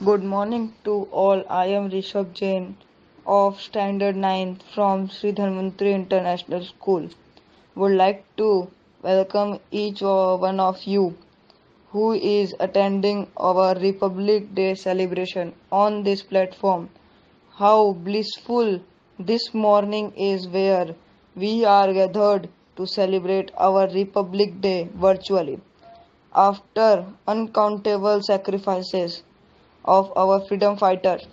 Good morning to all. I am Rishabh Jain of Standard 9 from Sri Dhanvantri International School. Would like to welcome each one of you who is attending our Republic Day celebration on this platform. How blissful this morning is where we are gathered to celebrate our Republic Day virtually. After uncountable sacrifices of our freedom fighters,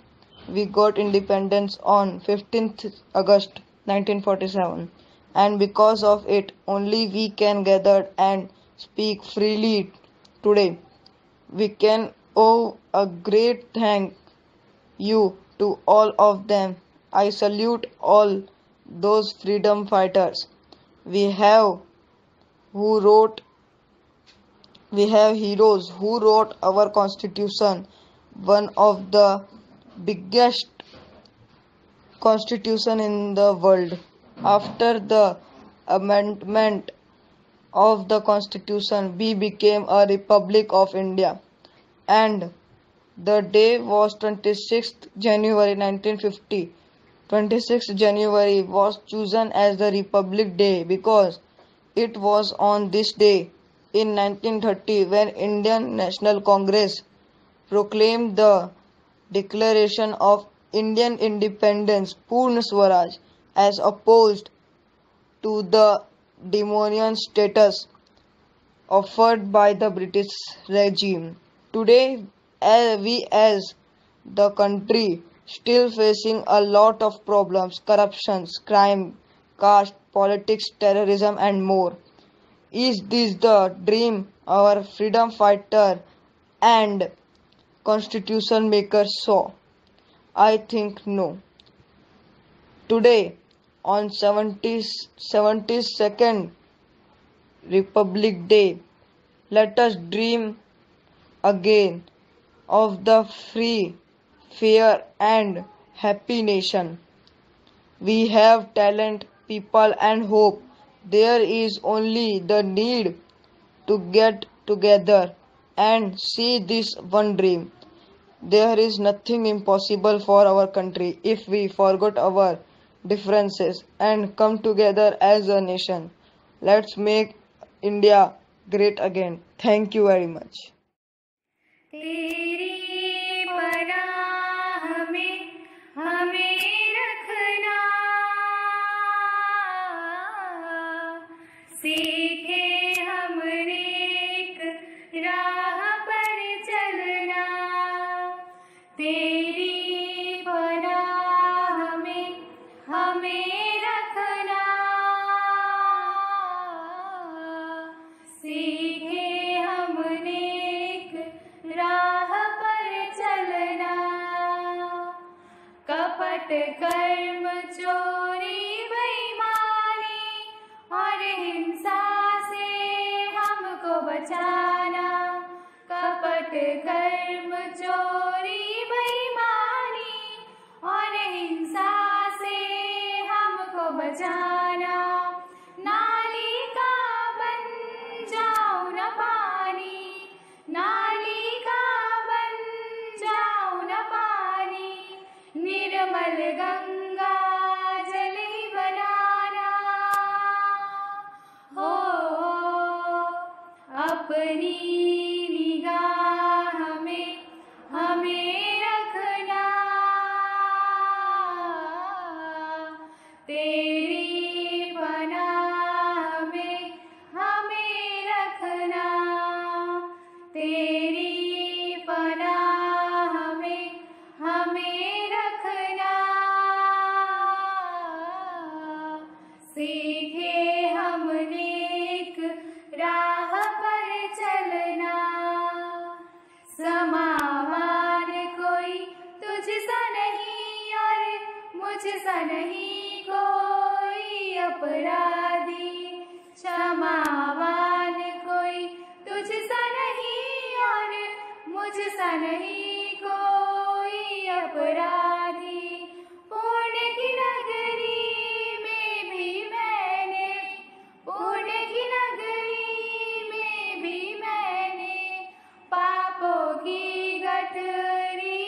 we got independence on 15th August 1947, and because of it only we can gather and speak freely today. We can owe a great thank you to all of them. I salute all those freedom fighters. We have who wrote we have heroes who wrote our constitution, one of the biggest constitution in the world. After the amendment of the constitution, we became a Republic of India, and the day was 26th January 1950. 26th January was chosen as the Republic Day because it was on this day in 1930 when Indian National Congress proclaimed the Declaration of Indian Independence Purna Swaraj as opposed to the dominion status offered by the British regime. Today, we as the country still facing a lot of problems, corruptions, crime, caste, politics, terrorism and more. Is this the dream our freedom fighter and constitution makers saw? I think no. Today, on 72nd Republic Day, let us dream again of the free, fair, and happy nation. We have talent, people, and hope. There is only the need to get together and see this one dream. There is nothing impossible for our country if we forget our differences and come together as a nation. Let's make India great again. Thank you very much. तेरी पनाह में हमें रखना, सीखे हमने एक राह पर चलना। तेरी पनाह में हमें रखना, सीखे हमने एक राह पर चलना। कपट कर्म चोरी बेईमानी और हिंसा से हमको बचाना। कपट कर्म चोरी बेईमानी और हिंसा से हमको बचाना। नाली का बन जाओ न पानी, नाली का बन जाओ न पानी, निर्मल गंगा जल ही बनाना। हो अपनी निगाह में हमें रखना, तेरी पनाह में हमें रखना। तेरी पनाह में हमें रखना, सीखे हमने एक राह पर चलना। समावार कोई तुझसा नहीं और मुझसा नहीं कोई अपराधी। क्षमावान कोई तुझसा नहीं और मुझसा नहीं कोई अपराधी। पुण्य की नगरी में भी मैंने, पुण्य की नगरी में भी मैंने पापों की गठरी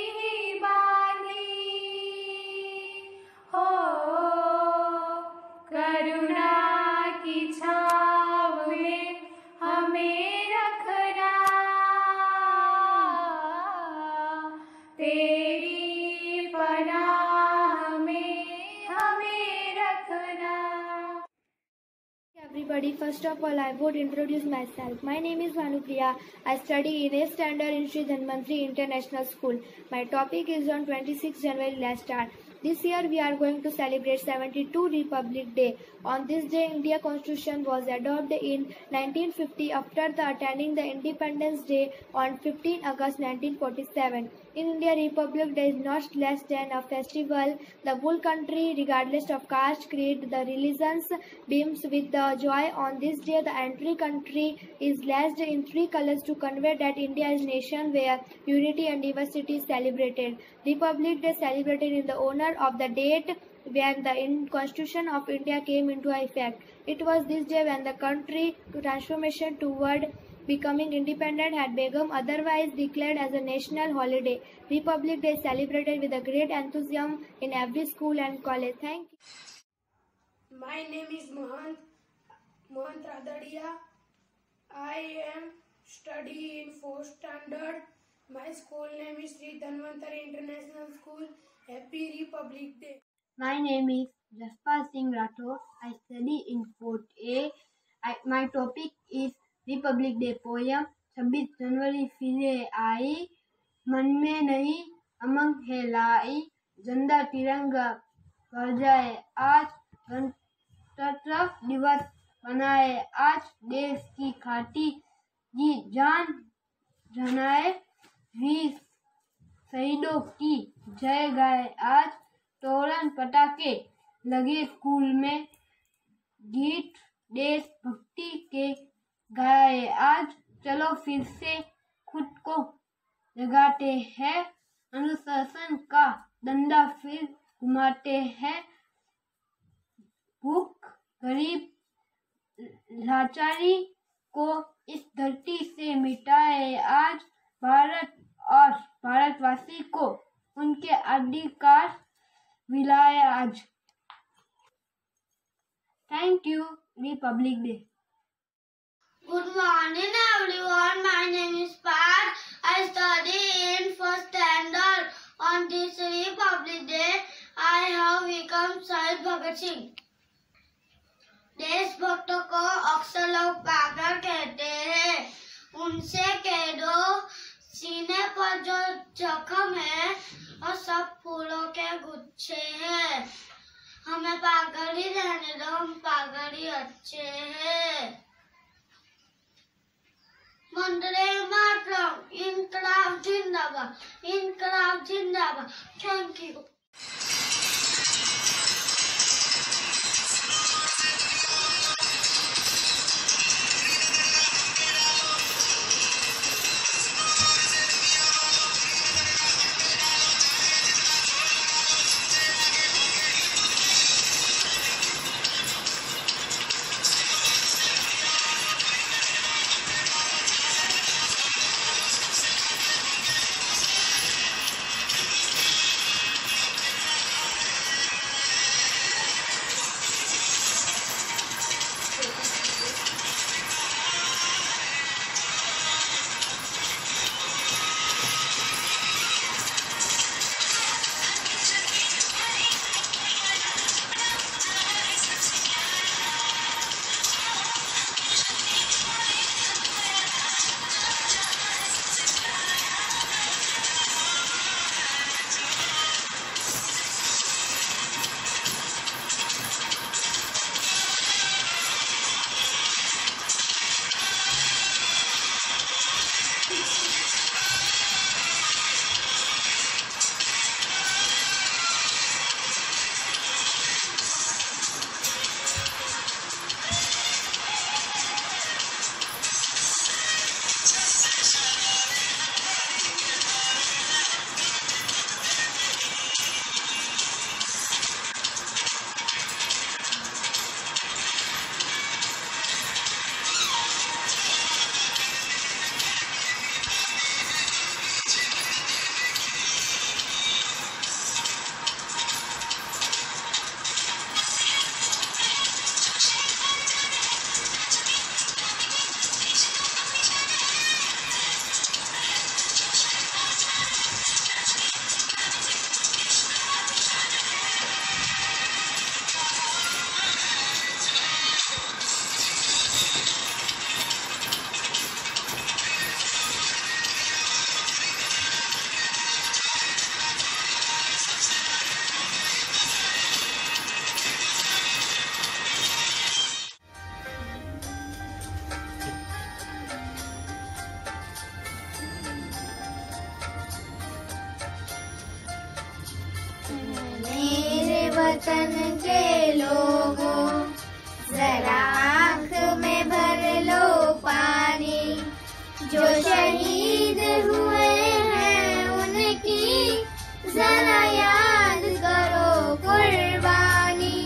everybody. First of all, I would introduce myself. My name is Bhanupriya. I study in 8th standard in Sri Dhanvantri International School. My topic is on 26 January last year. This year we are going to celebrate 72 Republic Day. On this day, India Constitution was adopted in 1950 after the attending the Independence Day on 15 August 1947. In India, Republic Day is not less than a festival. The whole country, regardless of caste, creed, the religions, beams with the joy. On this day, the entire country is lashed in three colors to convey that India is a nation where unity and diversity is celebrated. Republic Day celebrated in the honor of the date when the Constitution of India came into effect. It was this day when the country transformation toward becoming independent had begun, otherwise declared as a national holiday. Republic Day is celebrated with a great enthusiasm in every school and college. Thank you. My name is Mohant Radadia. I am studying in 4th standard. My school name is Sri Dhanvantri International School. Happy Republic Day. My name is Jaspal Singh Rathore. I study in 4th A. My topic is Republic day poem. 26 जनवरी फिर आई, मन में नहीं उमंग है लाई, झंडा तिरंगा गरजाए आज, गणतंत्र दिवस मनाए आज, देश की खातिर जी जान जनाए, वीर शहीदों की जय गाए आज, तोरण पटाखे लगे स्कूल में, गीत देशभक्ति के गाए आज, चलो फिर से खुद को जगाते हैं, अनुशासन का डंडा फिर घुमाते हैं, भूख गरीब लाचारी को इस धरती से मिटाए आज, भारत और भारतवासी को उनके अधिकार दिलाए आज। Thank you. Republic day. Good morning everyone, my name is Pat. I study in 1st standard. On this Republic Day, I have become Shahid Bhagat Singh. देशभक्तों को अक्सर लोग पागल कहते हैं, उनसे कह दो सीने पर जो जख्म है और सब फूलों के गुच्छे हैं, हमें पागल ही रहने दो, हम पागल ही अच्छे हैं। वंदे मातरम, इनकलाब जिंदाबाद, इनकलाब जिंदाबाद। Thank you. वतन के लोगों, जरा आँख में भर लो पानी। जो शहीद हुए हैं उनकी जरा याद करो कुर्बानी।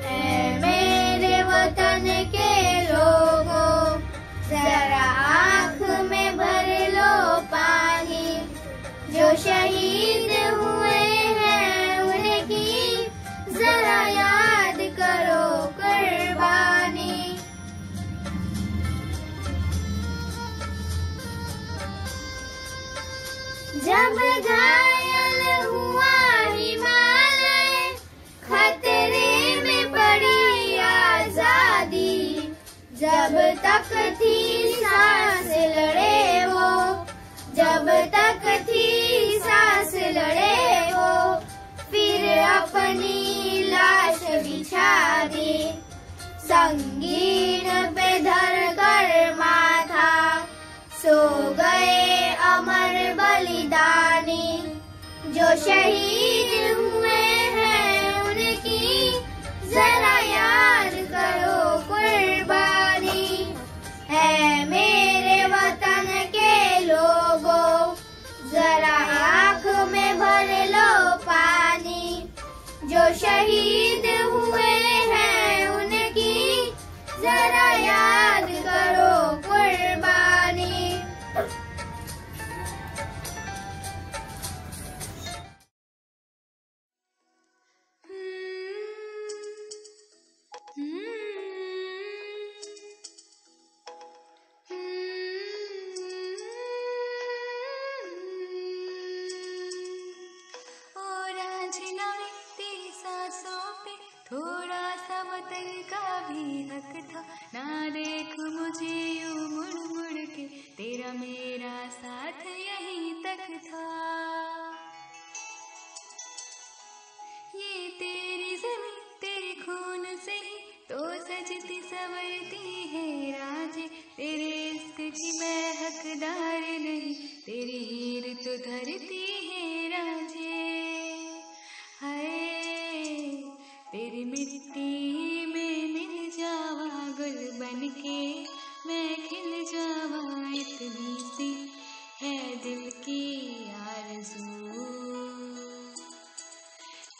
है मेरे वतन के लोगों, जरा आँख में भर लो पानी। जो शहीद हुए हैं उनकी जरा याद करो कुर्बानी। जब घायल हुआ हिमालय, खतरे में पड़ी आजादी। जब तक थी सांस लड़े वो, जब तक थी सांस लड़े वो, फिर अपनी लाश बिछा दी। संगीन पे धर कर माथा, सो गए अमर बलिदानी। जो शहीद हुए हैं उनकी जरा याद करो कुर्बानी। है मेरे वतन के लोगों, जरा आँख में भर लो पानी। जो शहीद हुए हैं उनकी जरा याद करो कुर्बानी। थोड़ा सा वतन का भी हक था, ना देख मुझे यूं मुड़ मुड़ के, तेरा मेरा साथ यहीं तक था। ये तेरी ज़मीं तेरे खून से ही तो सजती संवरती है राजे। तेरे इश्क की मैं हकदार नहीं, तेरी हीर तो धरती है राजे। हाय तेरी मिट्टी में मिल जावा गुल बनके, मैं खिल जावा, इतनी सी है दिल की आरज़ू।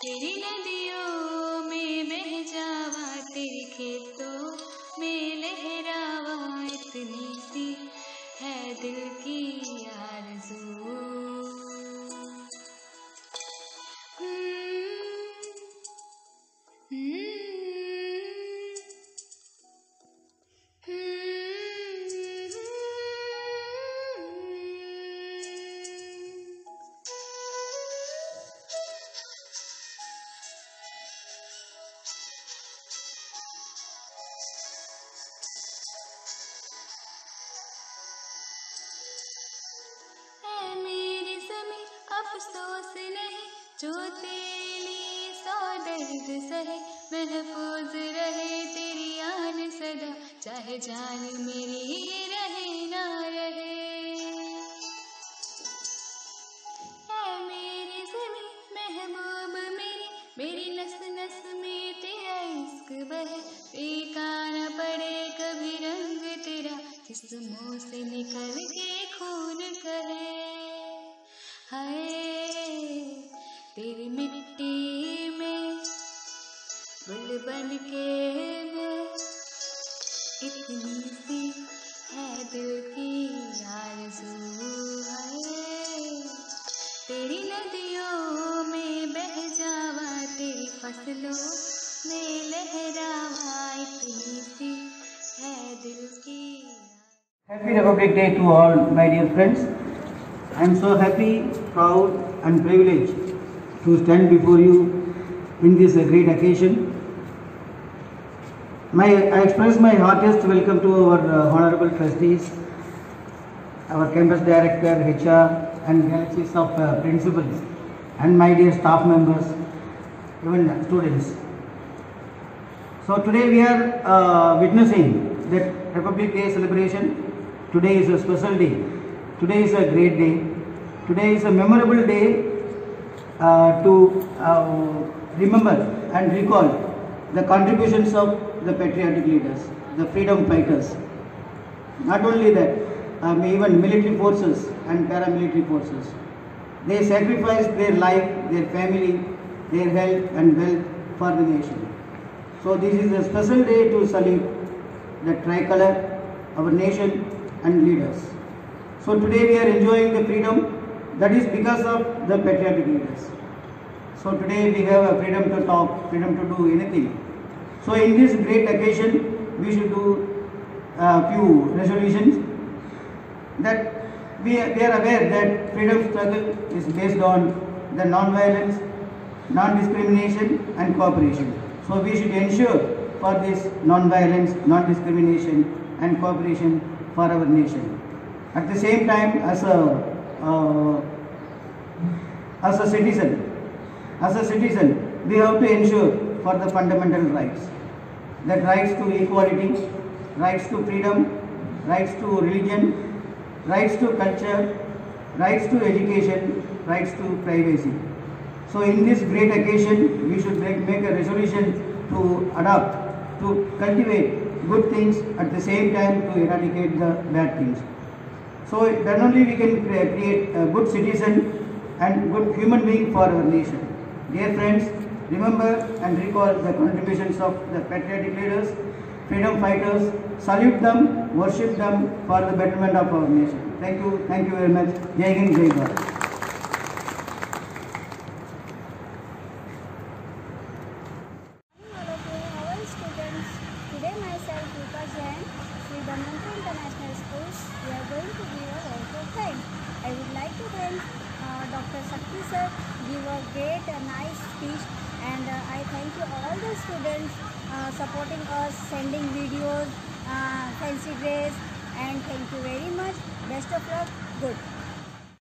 तेरी नदियों में बह जावा, तेरे खेतों में लहरावा, इतनी सी है दिल की आरज़ू। अफसोस नहीं जो तेरे लिए सौ दर्द सहे, महफूज रहे तेरी आन सदा, चाहे जान मेरी रहे ना रहे। ऐ मेरी ज़मीं महबूब मेरी, मेरी नस नस में तेरा इश्क बहे, फीका न पड़े कभी रंग तेरा, जिस्मों से निकल के खून कहे। हाय तेरी मिट्टी में गुल बन के मैं, इतनी सी है दिल की आरज़ू। हाय तेरी नदियों में बह जावा, तेरी फसलों में लहरावा, इतनी सी है दिल की। Happy Republic Day to all my dear friends. I am so happy, proud and privileged to stand before you in this great occasion. I express my heartiest welcome to our honorable trustees, our campus director, HR and galaxies of principals and my dear staff members, even students. So today we are witnessing that Republic Day celebration. Today is a special day. Today is a great day. Today is a memorable day to remember and recall the contributions of the patriotic leaders, the freedom fighters. Not only that, even military forces and paramilitary forces. They sacrificed their life, their family, their health and wealth for the nation. So this is a special day to salute the tricolor, our nation and leaders. So today we are enjoying the freedom that is because of the patriotic leaders. So today we have a freedom to talk, freedom to do anything. So in this great occasion, we should do a few resolutions that we are aware that freedom struggle is based on the non-violence, non-discrimination and cooperation. So we should ensure for this non-violence, non-discrimination and cooperation for our nation. At the same time, as a citizen, we have to ensure for the fundamental rights, that rights to equality, rights to freedom, rights to religion, rights to culture, rights to education, rights to privacy. So in this great occasion, we should make a resolution to adopt, to cultivate good things, at the same time to eradicate the bad things. So then only we can create a good citizen and good human being for our nation. Dear friends, remember and recall the contributions of the patriotic leaders, freedom fighters, salute them, worship them for the betterment of our nation. Thank you very much. Jai Hind, Jai Bharat. Hello students. Today myself Rupa Jain, Sri Dhanvantari International School. We are going to give a vote of thanks. I would like to thank Dr. Sakti sir, give a great nice speech, and I thank you all the students supporting us, sending videos, fancy dress, and thank you very much. Best of luck. Good.